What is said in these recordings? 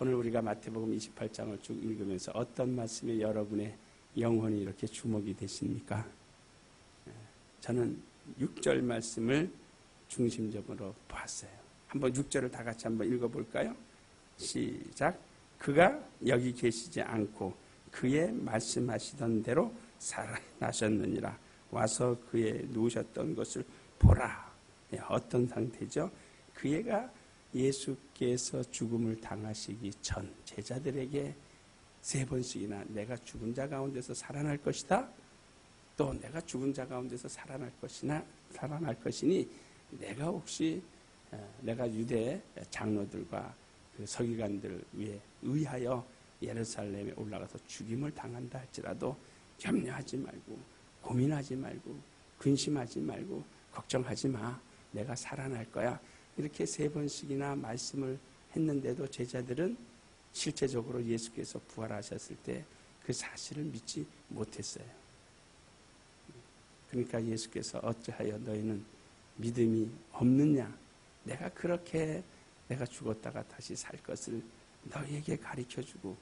오늘 우리가 마태복음 28장을 쭉 읽으면서 어떤 말씀에 여러분의 영혼이 이렇게 주목이 되십니까? 저는 6절 말씀을 중심적으로 보았어요. 한번 6절을 다 같이 한번 읽어볼까요? 시작. 그가 여기 계시지 않고 그의 말씀하시던 대로 살아나셨느니라. 와서 그의 누우셨던 것을 보라. 어떤 상태죠? 그애가 예수께서 죽음을 당하시기 전 제자들에게 3번씩이나 내가 죽은 자 가운데서 살아날 것이다. 또 내가 죽은 자 가운데서 살아날 것이니 내가 혹시 내가 유대 장로들과 그 서기관들 의하여 예루살렘에 올라가서 죽임을 당한다 할지라도 염려하지 말고 고민하지 말고 근심하지 말고 걱정하지 마. 내가 살아날 거야. 이렇게 3번씩이나 말씀을 했는데도 제자들은 실제적으로 예수께서 부활하셨을 때 그 사실을 믿지 못했어요. 그러니까 예수께서 어찌하여 너희는 믿음이 없느냐. 내가 죽었다가 다시 살 것을 너희에게 가르쳐주고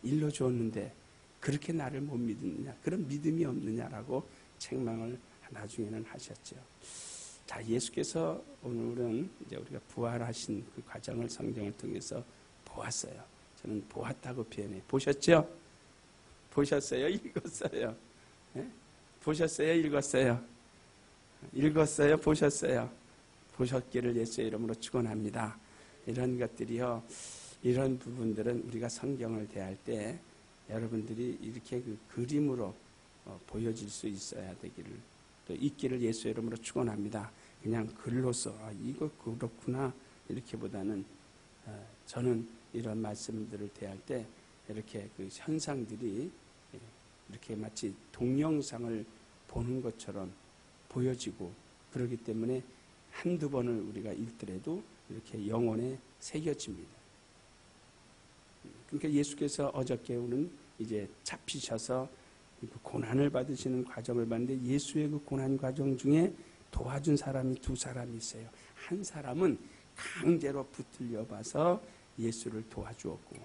일러주었는데 그렇게 나를 못 믿느냐. 그런 믿음이 없느냐라고 책망을 나중에는 하셨죠. 자, 예수께서 오늘은 이제 우리가 부활하신 그 과정을 성경을 통해서 보았어요. 저는 보았다고 표현해. 보셨죠? 보셨어요? 읽었어요? 네? 보셨어요? 읽었어요? 읽었어요? 보셨어요? 보셨기를 예수의 이름으로 축원합니다. 이런 것들이요, 이런 부분들은 우리가 성경을 대할 때 여러분들이 이렇게 그 그림으로 보여질 수 있어야 되기를, 또 있기를 예수의 이름으로 축원합니다. 그냥 글로서 이거 그렇구나 이렇게보다는 저는 이런 말씀들을 대할 때 이렇게 그 현상들이 이렇게 마치 동영상을 보는 것처럼 보여지고, 그렇기 때문에 한두 번을 우리가 읽더라도 이렇게 영혼에 새겨집니다. 그러니까 예수께서 어저께는 이제 잡히셔서 고난을 받으시는 과정을 봤는데, 예수의 그 고난 과정 중에 도와준 사람이 2사람이 있어요. 한 사람은 강제로 붙들려 봐서 예수를 도와주었고,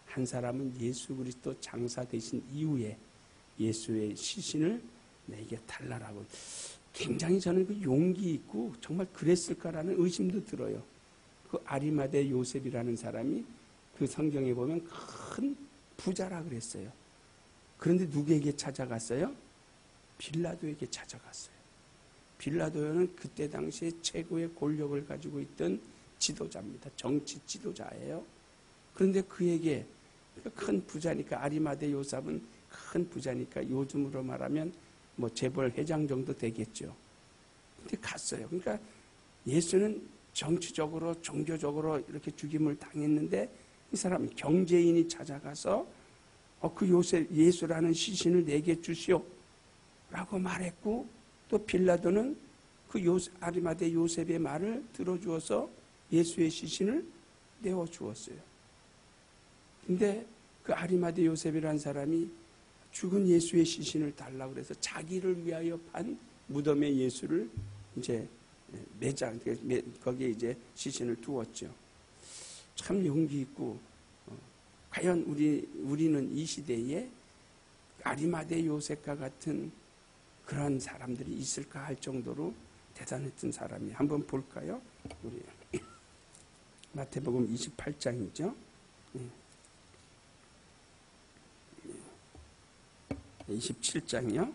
한 사람은 예수 그리스도 장사 되신 이후에 예수의 시신을 내게 달라라고. 굉장히 저는 그 용기 있고 정말 그랬을까라는 의심도 들어요. 그 아리마대 요셉이라는 사람이 그 성경에 보면 큰 부자라 그랬어요. 그런데 누구에게 찾아갔어요? 빌라도에게 찾아갔어요. 빌라도는 그때 당시에 최고의 권력을 가지고 있던 지도자입니다. 정치 지도자예요. 그런데 그에게, 큰 부자니까, 아리마대 요셉은 큰 부자니까 요즘으로 말하면 뭐 재벌 회장 정도 되겠죠. 근데 갔어요. 그러니까 예수는 정치적으로 종교적으로 이렇게 죽임을 당했는데, 이 사람 경제인이 찾아가서 그 예수라는 시신을 내게 주시오 라고 말했고, 또 빌라도는 그 아리마대 요셉의 말을 들어주어서 예수의 시신을 내어주었어요. 근데 그 아리마대 요셉이라는 사람이 죽은 예수의 시신을 달라고 그래서 자기를 위하여 판 무덤에 예수를 이제 거기에 이제 시신을 두었죠. 참 용기 있고, 과연 우리는 이 시대에 아리마대 요셉과 같은 그런 사람들이 있을까 할 정도로 대단했던 사람이, 한번 볼까요? 우리 마태복음 28장이죠. 27장이요.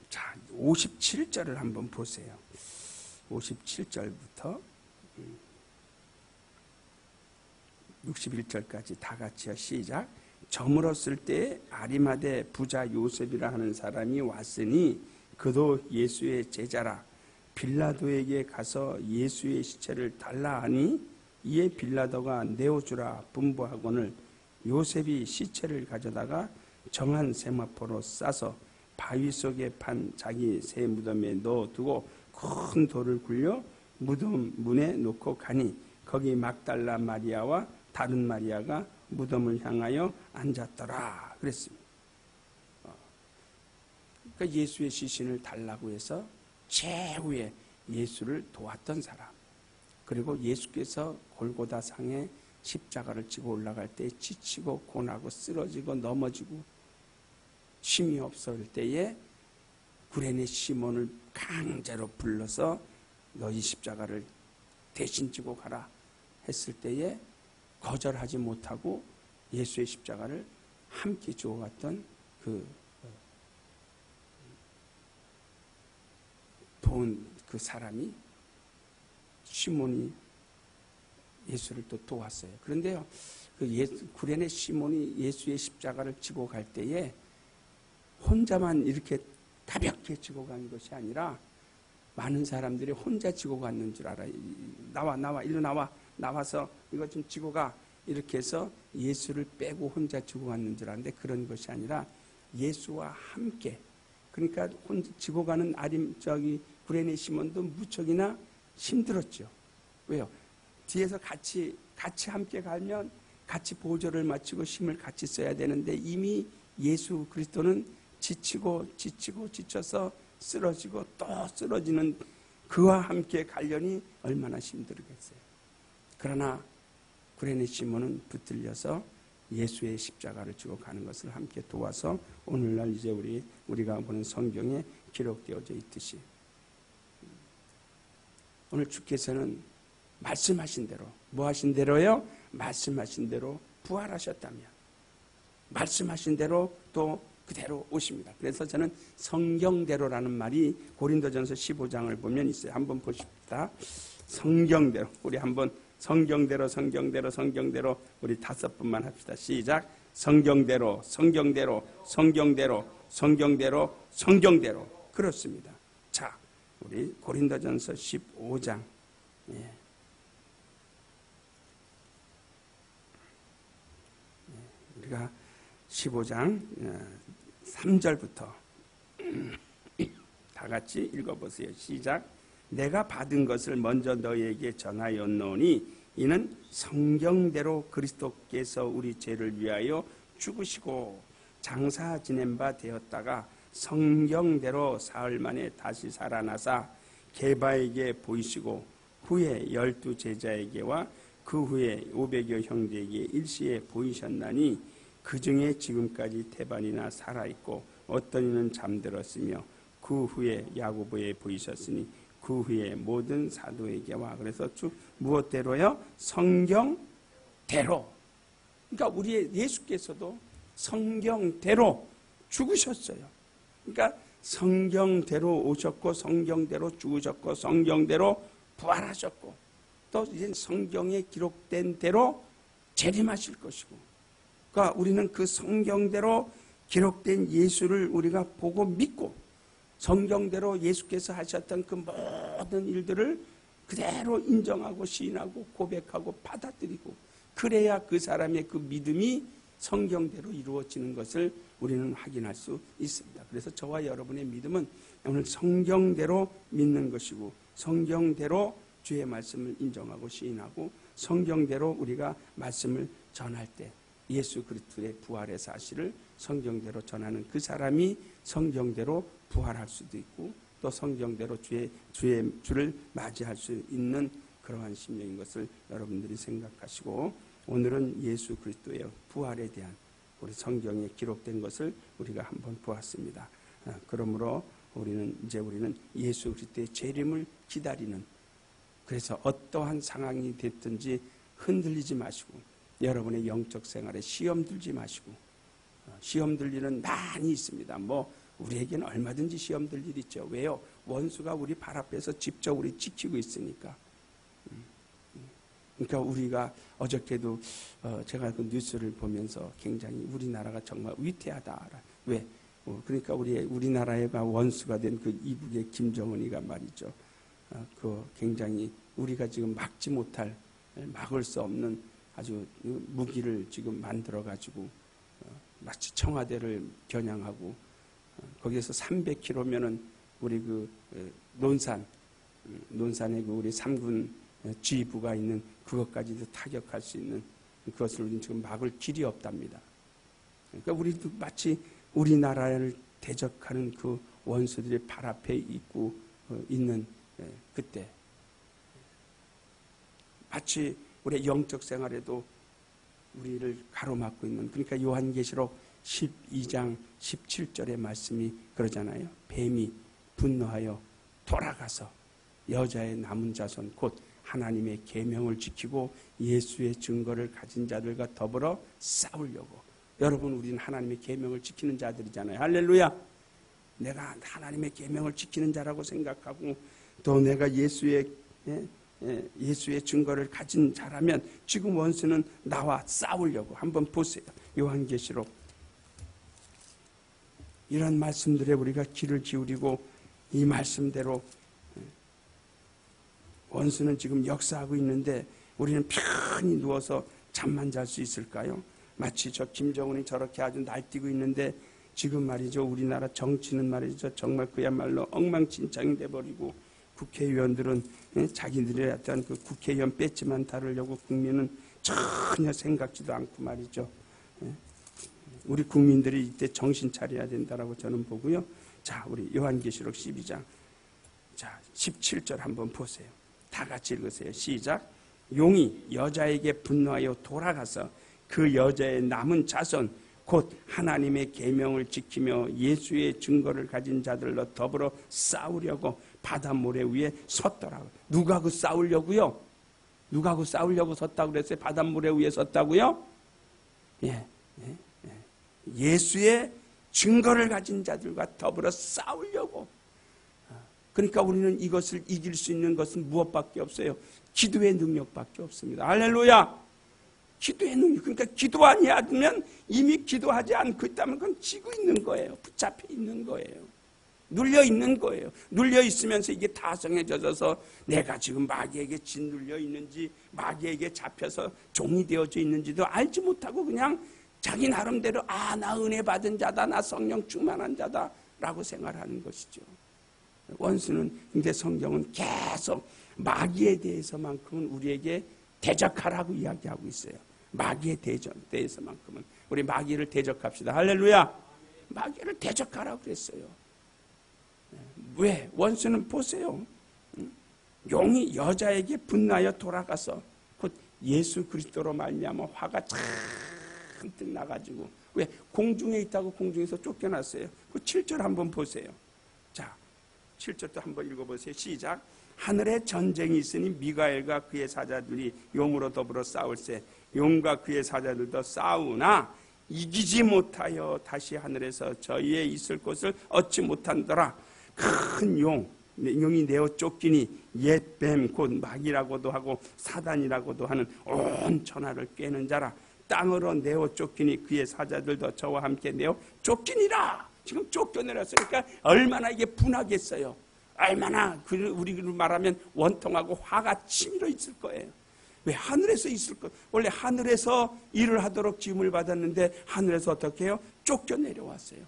자, 57절을 한번 보세요. 57절부터 61절까지 다 같이요. 시작. 저물었을 때 아리마대 부자 요셉이라 하는 사람이 왔으니 그도 예수의 제자라. 빌라도에게 가서 예수의 시체를 달라 하니 이에 빌라도가 내어주라 분부하거늘 요셉이 시체를 가져다가 정한 세마포로 싸서 바위 속에 판 자기 새 무덤에 넣어두고 큰 돌을 굴려 무덤 문에 놓고 가니 거기 막달라 마리아와 다른 마리아가 무덤을 향하여 앉았더라 그랬습니다. 그러니까 예수의 시신을 달라고 해서 최후에 예수를 도왔던 사람, 그리고 예수께서 골고다 상에 십자가를 지고 올라갈 때 지치고 고나고 쓰러지고 넘어지고 힘이 없을 때에 구레네 시몬을 강제로 불러서 너희 십자가를 대신 지고 가라 했을 때에 거절하지 못하고 예수의 십자가를 함께 지고 갔던 그 사람이 시몬이 예수를 또 도왔어요. 그런데요, 구레네 시몬이 예수의 십자가를 지고 갈 때에 혼자만 이렇게 가볍게 지고 간 것이 아니라 많은 사람들이 혼자 지고 갔는 줄 알아요. 나와, 일로 나와서 이거 좀 지고 가. 이렇게 해서 예수를 빼고 혼자 지고 갔는 줄 아는데 그런 것이 아니라 예수와 함께, 그러니까 혼자 지고 가는 구레네 시몬도 무척이나 힘들었죠. 왜요? 뒤에서 같이 함께 가면 같이 보조를 맞추고 힘을 같이 써야 되는데 이미 예수 그리스도는 지쳐서 쓰러지고 또 쓰러지는 그와 함께 가려니 얼마나 힘들겠어요. 그러나 구레네 시몬은 붙들려서 예수의 십자가를 지고 가는 것을 함께 도와서 오늘날 이제 우리가 보는 성경에 기록되어져 있듯이 오늘 주께서는 말씀하신 대로, 뭐 하신 대로요? 말씀하신 대로 부활하셨다면 말씀하신 대로 또 그대로 오십니다. 그래서 저는 성경대로라는 말이 고린도전서 15장을 보면 있어요. 한번 보십시다. 성경대로, 우리 한번 성경대로 우리 5번만 합시다. 시작. 성경대로 그렇습니다. 자, 우리 고린도전서 15장 우리가 15장 3절부터 다 같이 읽어보세요. 시작. 내가 받은 것을 먼저 너희에게 전하였노니 이는 성경대로 그리스도께서 우리 죄를 위하여 죽으시고 장사 지낸 바 되었다가 성경대로 사흘 만에 다시 살아나사 게바에게 보이시고 후에 12 제자에게와 그 후에 500여 형제에게 일시에 보이셨나니 그 중에 지금까지 태반이나 살아있고 어떤 이는 잠들었으며 그 후에 야고보에 보이셨으니 그 후에 모든 사도에게와, 그래서 쭉 무엇대로요? 성경대로. 그러니까 우리 예수께서도 성경대로 죽으셨어요. 그러니까 성경대로 오셨고 성경대로 죽으셨고 성경대로 부활하셨고 또 이제 성경에 기록된 대로 재림하실 것이고, 그러니까 우리는 그 성경대로 기록된 예수를 우리가 보고 믿고 성경대로 예수께서 하셨던 그 모든 일들을 그대로 인정하고 시인하고 고백하고 받아들이고, 그래야 그 사람의 그 믿음이 성경대로 이루어지는 것을 우리는 확인할 수 있습니다. 그래서 저와 여러분의 믿음은 오늘 성경대로 믿는 것이고 성경대로 주의 말씀을 인정하고 시인하고 성경대로 우리가 말씀을 전할 때 예수 그리스도의 부활의 사실을 성경대로 전하는 그 사람이 성경대로 부활할 수도 있고 또 성경대로 주를 맞이할 수 있는 그러한 심령인 것을 여러분들이 생각하시고, 오늘은 예수 그리스도의 부활에 대한 우리 성경에 기록된 것을 우리가 한번 보았습니다. 그러므로 우리는 예수 그리스도의 재림을 기다리는, 그래서 어떠한 상황이 됐든지 흔들리지 마시고 여러분의 영적 생활에 시험 들지 마시고, 시험 들 일은 많이 있습니다. 우리에게는 얼마든지 시험 들 일 있죠. 왜요? 원수가 우리 발 앞에서 직접 우리 지키고 있으니까. 그러니까 우리가 어저께도 제가 그 뉴스를 보면서 굉장히 우리나라가 정말 위태하다. 왜? 그러니까 우리나라가 원수가 된 그 이북의 김정은이가 말이죠. 그 굉장히 우리가 지금 막을 수 없는 아주 무기를 지금 만들어 가지고 마치 청와대를 겨냥하고 거기에서 300km면은 우리 그 논산에 그 우리 3군 지휘부가 있는 그것까지도 타격할 수 있는 그것을 우리는 지금 막을 길이 없답니다. 그러니까 우리도 마치 우리나라를 대적하는 그 원수들이 발 앞에 있고 있는 그때 마치 우리의 영적 생활에도 우리를 가로막고 있는, 그러니까 요한계시록 12장 17절의 말씀이 그러잖아요. 뱀이 분노하여 돌아가서 여자의 남은 자손 곧 하나님의 계명을 지키고 예수의 증거를 가진 자들과 더불어 싸우려고. 여러분, 우리는 하나님의 계명을 지키는 자들이잖아요. 할렐루야. 내가 하나님의 계명을 지키는 자라고 생각하고 또 내가 예수의 증거를 가진 자라면 지금 원수는 나와 싸우려고. 한번 보세요. 요한계시록 이런 말씀들에 우리가 귀를 기울이고 이 말씀대로, 원수는 지금 역사하고 있는데 우리는 편히 누워서 잠만 잘 수 있을까요? 마치 저 김정은이 저렇게 아주 날뛰고 있는데 지금 말이죠, 우리나라 정치는 말이죠, 정말 그야말로 엉망진창이 돼버리고 국회의원들은 자기들의 어떤 그 국회의원 배지만 다루려고 국민은 전혀 생각지도 않고 말이죠. 우리 국민들이 이때 정신 차려야 된다라고 저는 보고요. 자, 우리 요한계시록 12장 자 17절 한번 보세요. 다 같이 읽으세요. 시작. 용이 여자에게 분노하여 돌아가서 그 여자의 남은 자손 곧 하나님의 계명을 지키며 예수의 증거를 가진 자들로 더불어 싸우려고 바다 모래 위에 섰더라고요. 누가 그 싸우려고요? 누가 그 싸우려고 섰다고 그랬어요? 바다 모래 위에 섰다고요? 예수의 증거를 가진 자들과 더불어 싸우려고. 그러니까 우리는 이것을 이길 수 있는 것은 무엇밖에 없어요? 기도의 능력밖에 없습니다. 할렐루야. 기도의 능력. 그러니까 기도 아니하면 이미 기도하지 않고 있다면 그건 지고 있는 거예요. 붙잡혀 있는 거예요. 눌려 있는 거예요. 눌려 있으면서 이게 다성해져서 내가 지금 마귀에게 짓눌려 있는지 마귀에게 잡혀서 종이 되어져 있는지도 알지 못하고 그냥 자기 나름대로 나 은혜 받은 자다, 나 성령 충만한 자다 라고 생각하는 것이죠. 원수는, 근데 성경은 계속 마귀에 대해서만큼은 우리에게 대적하라고 이야기하고 있어요. 마귀에 대해서만큼은 우리 마귀를 대적합시다. 할렐루야. 마귀를 대적하라고 그랬어요. 왜? 원수는 보세요. 용이 여자에게 분나여 돌아가서 곧 예수 그리스도로 말미암아 화가 잔뜩 나가지고, 왜? 공중에 있다고 공중에서 쫓겨났어요. 그 7절 한번 보세요. 자, 7절도 한번 읽어보세요. 시작. 하늘에 전쟁이 있으니 미가엘과 그의 사자들이 용으로 더불어 싸울세. 용과 그의 사자들도 싸우나 이기지 못하여 다시 하늘에서 저희의 있을 곳을 얻지 못한더라. 큰 용이 내어 쫓기니 옛 뱀 곧 마귀라고도 하고 사단이라고도 하는 온 천하를 꿰는 자라. 땅으로 내어 쫓기니 그의 사자들도 저와 함께 내어 쫓기니라. 지금 쫓겨내렸으니까 얼마나 이게 분하겠어요. 얼마나 우리로 말하면 원통하고 화가 치밀어 있을 거예요. 왜? 하늘에서 있을 거. 원래 하늘에서 일을 하도록 지음을 받았는데 하늘에서 어떻게 해요? 쫓겨내려왔어요.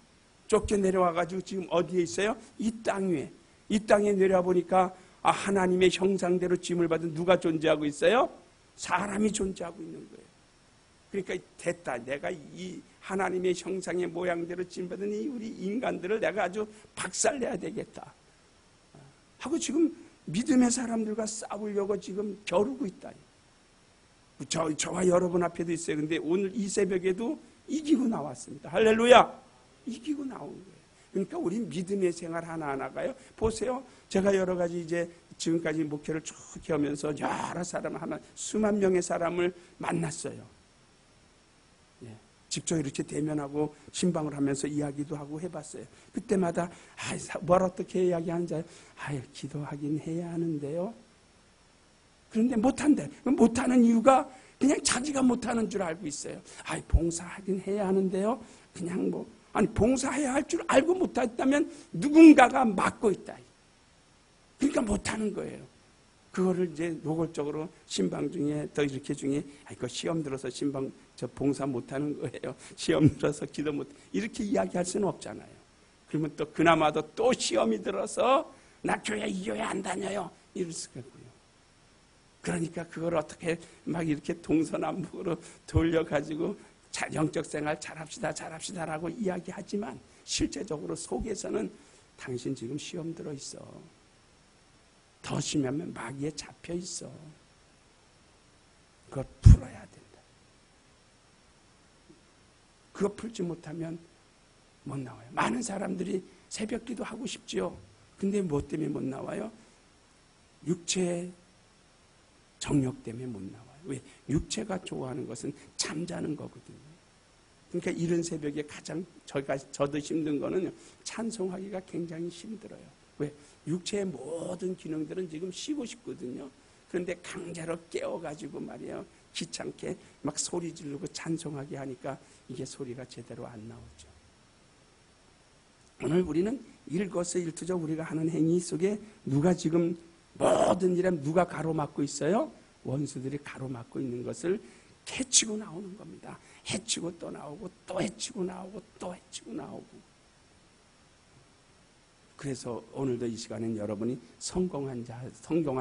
쫓겨내려와가지고 지금 어디에 있어요? 이 땅 위에. 이 땅에 내려와 보니까 하나님의 형상대로 지음을 받은 누가 존재하고 있어요? 사람이 존재하고 있는 거예요. 그러니까 됐다. 내가 이 하나님의 형상의 모양대로 지음받은 이 우리 인간들을 내가 아주 박살내야 되겠다 하고 지금 믿음의 사람들과 싸우려고 지금 겨루고 있다. 저와 여러분 앞에도 있어요. 근데 오늘 이 새벽에도 이기고 나왔습니다. 할렐루야. 이기고 나온 거예요. 그러니까 우리 믿음의 생활 하나하나가요. 보세요. 제가 여러 가지 이제 지금까지 목회를 쭉 하면서 여러 사람 수만 명의 사람을 만났어요. 직접 이렇게 대면하고 신방을 하면서 이야기도 하고 해봤어요. 그때마다 뭘 어떻게 이야기하는지 기도하긴 해야 하는데요. 그런데 못한대. 못하는 이유가 그냥 자기가 못하는 줄 알고 있어요. 봉사하긴 해야 하는데요. 그냥 봉사해야 할 줄 알고 못했다면 누군가가 막고 있다. 그러니까 못하는 거예요. 그거를 이제 노골적으로 신방 중에 더 이렇게 중에 이거 시험 들어서 신방 저 봉사 못하는 거예요. 시험 들어서 기도 못 이렇게 이야기할 수는 없잖아요. 그러면 또 그나마도 또 시험이 들어서 나 교회 이 교회 안 다녀요. 이럴 수가 있고요. 그러니까 그걸 어떻게 막 이렇게 동서남북으로 돌려가지고 영적 생활 잘합시다라고 이야기하지만 실제적으로 속에서는 당신 지금 시험 들어 있어. 더 심하면 마귀에 잡혀 있어. 그걸 풀어야 된다. 그거 풀지 못하면 못 나와요. 많은 사람들이 새벽 기도 하고 싶지요. 근데 뭐 때문에 못 나와요? 육체의 정욕 때문에 못 나와요. 왜? 육체가 좋아하는 것은 잠자는 거거든요. 그러니까 이른 새벽에 가장 저도 힘든 거는 찬송하기가 굉장히 힘들어요. 왜? 육체의 모든 기능들은 지금 쉬고 싶거든요. 그런데 강제로 깨워가지고 말이에요. 귀찮게 막 소리 지르고 찬송하게 하니까 이게 소리가 제대로 안 나오죠. 오늘 우리는 일거수일투족 우리가 하는 행위 속에 누가 지금 모든 일에 누가 가로막고 있어요? 원수들이 가로막고 있는 것을 해치고 나오는 겁니다. 해치고 또 나오고 또 해치고 나오고 또 해치고 나오고. 그래서 오늘도 이 시간엔 여러분이 성공한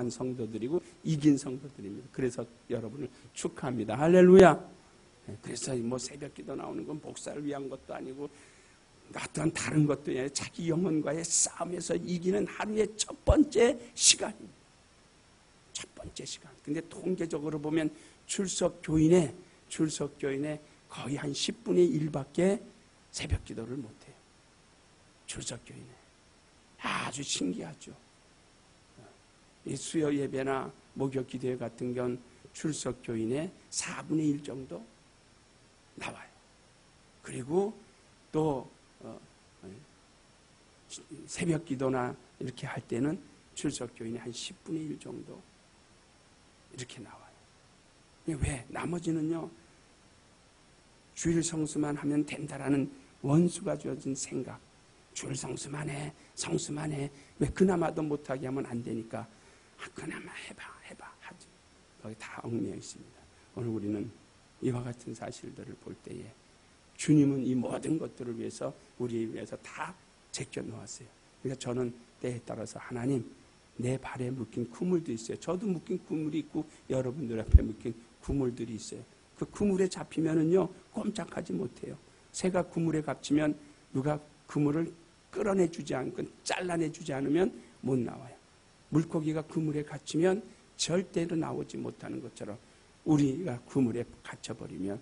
성도들이고 이긴 성도들입니다. 그래서 여러분을 축하합니다. 할렐루야. 그래서 뭐 새벽 기도 나오는 건 목사를 위한 것도 아니고 어떤 다른 것도 아니라 자기 영혼과의 싸움에서 이기는 하루의 첫 번째 시간입니다. 첫 번째 시간. 근데 통계적으로 보면 출석 교인의 거의 한 10분의 1밖에 새벽 기도를 못해요. 출석 교인에. 아주 신기하죠. 이 수요 예배나 목요 기도회 같은 경우는 출석 교인의 4분의 1 정도 나와요. 그리고 또 새벽 기도나 이렇게 할 때는 출석 교인의 한 10분의 1 정도 이렇게 나와요. 왜? 나머지는요, 주일 성수만 하면 된다라는 원수가 주어진 생각. 주일 성수만 해. 왜? 그나마도 못하게 하면 안 되니까. 그나마 해봐. 하지. 거기 다 얽매여 있습니다. 오늘 우리는 이와 같은 사실들을 볼 때에 주님은 이 모든 것들을 위해서, 우리를 위해서 다 제껴놓았어요. 그러니까 저는 때에 따라서 하나님, 내 발에 묶인 그물도 있어요. 저도 묶인 그물이 있고 여러분들 앞에 묶인 그물들이 있어요. 그 그물에 잡히면은요, 꼼짝하지 못해요. 새가 그물에 갇히면 누가 그물을 끌어내주지 않고 잘라내주지 않으면 못 나와요. 물고기가 그물에 갇히면 절대로 나오지 못하는 것처럼 우리가 그물에 갇혀버리면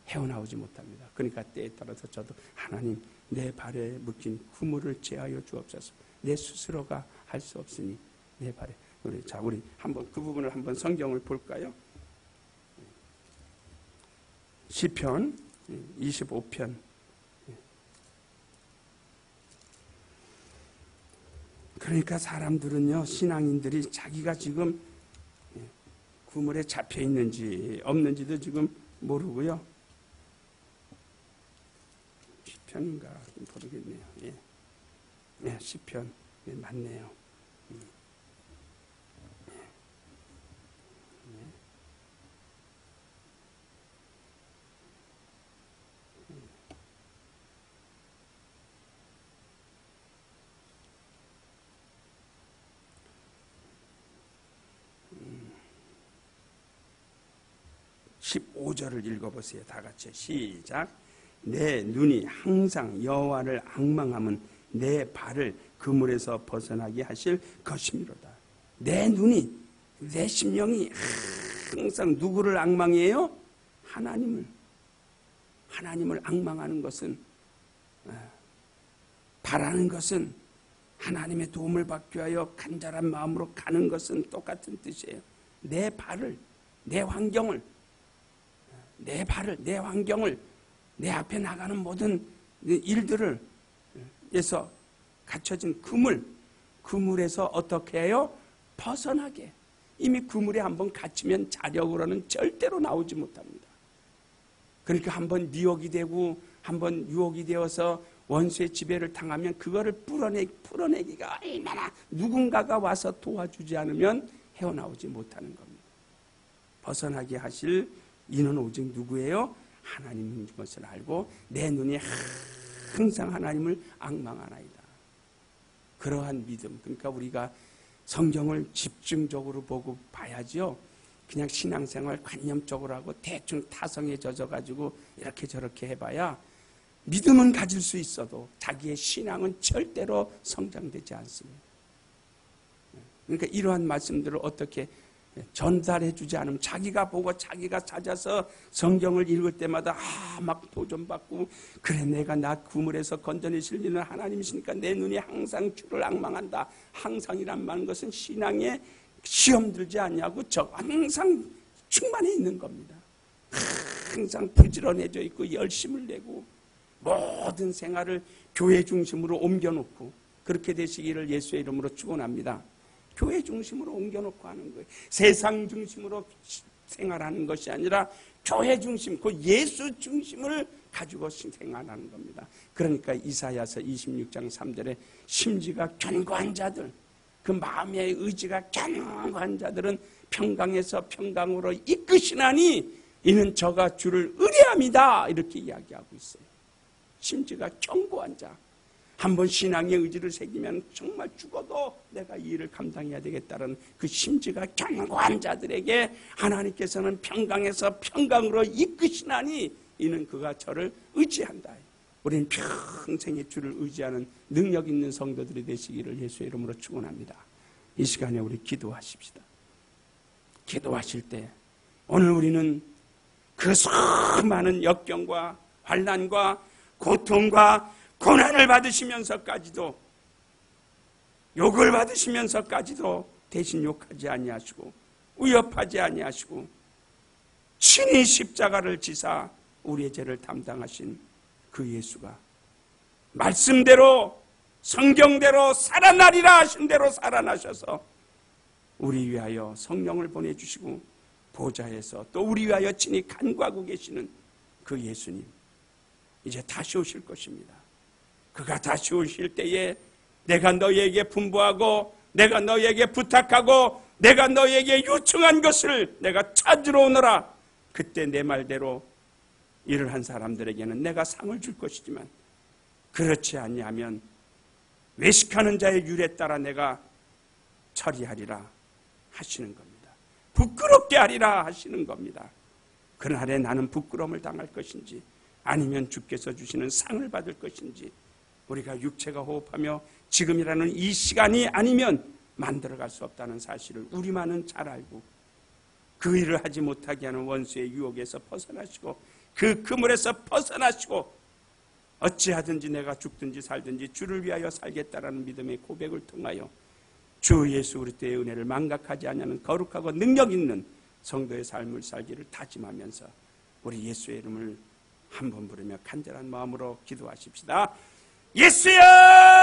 헤어나오지 못합니다. 그러니까 때에 따라서 저도 하나님, 내 발에 묶인 그물을 제하여 주옵소서. 내 스스로가 할 수 없으니 내 발에. 우리 한번 그 부분을 한번 성경을 볼까요? 시편 25편. 그러니까 사람들은요, 신앙인들이 자기가 지금 그물에 잡혀 있는지 없는지도 지금 모르고요. 시편인가 모르겠네요. 예, 시편. 맞네요. 15절을 읽어보세요. 다 같이 시작. 내 눈이 항상 여호와를 앙망함은 내 발을 그물에서 벗어나게 하실 것이미로다. 내 눈이, 내 심령이 항상 누구를 앙망해요? 하나님을 앙망하는 것은, 바라는 것은, 하나님의 도움을 받기 위하여 간절한 마음으로 가는 것은 똑같은 뜻이에요. 내 발을, 내 환경을, 내 앞에 나가는 모든 일들을 에서 갇혀진 그물에서 어떻게 해요? 벗어나게. 이미 그물에 한번 갇히면 자력으로는 절대로 나오지 못합니다. 그러니까 한번 미혹이 되고 한번 유혹이 되어서 원수의 지배를 당하면 그거를 풀어내기가 얼마나, 누군가가 와서 도와주지 않으면 헤어나오지 못하는 겁니다. 벗어나게 하실 이는 오직 누구예요? 하나님인 것을 알고 내 눈이 항상 하나님을 앙망하나이다. 그러한 믿음. 그러니까 우리가 성경을 집중적으로 보고 봐야지요. 그냥 신앙생활 관념적으로 하고 대충 타성에 젖어가지고 이렇게 저렇게 해봐야 믿음은 가질 수 있어도 자기의 신앙은 절대로 성장되지 않습니다. 그러니까 이러한 말씀들을 어떻게 전달해 주지 않으면 자기가 보고 자기가 찾아서 성경을 읽을 때마다 막 도전받고 그래 내가 나 그물에서 건져내실 일은 하나님이시니까 내 눈이 항상 주를 앙망한다. 항상이란 말은 것은 신앙에 시험 들지 않냐고 항상 충만해 있는 겁니다. 항상 부지런해져 있고 열심을 내고 모든 생활을 교회 중심으로 옮겨놓고 그렇게 되시기를 예수의 이름으로 축원합니다. 교회 중심으로 옮겨놓고 하는 거예요. 세상 중심으로 생활하는 것이 아니라 교회 중심, 그 예수 중심을 가지고 생활하는 겁니다. 그러니까 이사야서 26장 3절에 심지가 견고한 자들, 그 마음의 의지가 견고한 자들은 평강에서 평강으로 이끄시나니 이는 저가 주를 의뢰합니다. 이렇게 이야기하고 있어요. 심지가 견고한 자. 한번 신앙의 의지를 새기면 정말 죽어도 내가 이 일을 감당해야 되겠다는 그 심지가 견고한 자들에게 하나님께서는 평강에서 평강으로 이끄시나니 이는 그가 저를 의지한다. 우리는 평생에 주를 의지하는 능력 있는 성도들이 되시기를 예수의 이름으로 축원합니다. 이 시간에 우리 기도하십시다. 기도하실 때 오늘 우리는 그 수많은 역경과 환난과 고통과 고난을 받으시면서까지도 욕을 받으시면서까지도 대신 욕하지 아니하시고 위협하지 아니하시고 친히 십자가를 지사 우리의 죄를 담당하신 그 예수가 말씀대로 성경대로 살아나리라 하신 대로 살아나셔서 우리 위하여 성령을 보내주시고 보좌에서 또 우리 위하여 친히 간구하고 계시는 그 예수님 이제 다시 오실 것입니다. 그가 다시 오실 때에 내가 너희에게 분부하고 내가 너희에게 부탁하고 내가 너희에게 요청한 것을 내가 찾으러 오너라. 그때 내 말대로 일을 한 사람들에게는 내가 상을 줄 것이지만 그렇지 아니하면 외식하는 자의 율에 따라 내가 처리하리라 하시는 겁니다. 부끄럽게 하리라 하시는 겁니다. 그날에 나는 부끄러움을 당할 것인지 아니면 주께서 주시는 상을 받을 것인지 우리가 육체가 호흡하며 지금이라는 이 시간이 아니면 만들어갈 수 없다는 사실을 우리만은 잘 알고 그 일을 하지 못하게 하는 원수의 유혹에서 벗어나시고 그 그물에서 벗어나시고 어찌하든지 내가 죽든지 살든지 주를 위하여 살겠다라는 믿음의 고백을 통하여 주 예수 그리스도의 은혜를 망각하지 않는 거룩하고 능력 있는 성도의 삶을 살기를 다짐하면서 우리 예수의 이름을 한 번 부르며 간절한 마음으로 기도하십시다. 예수야!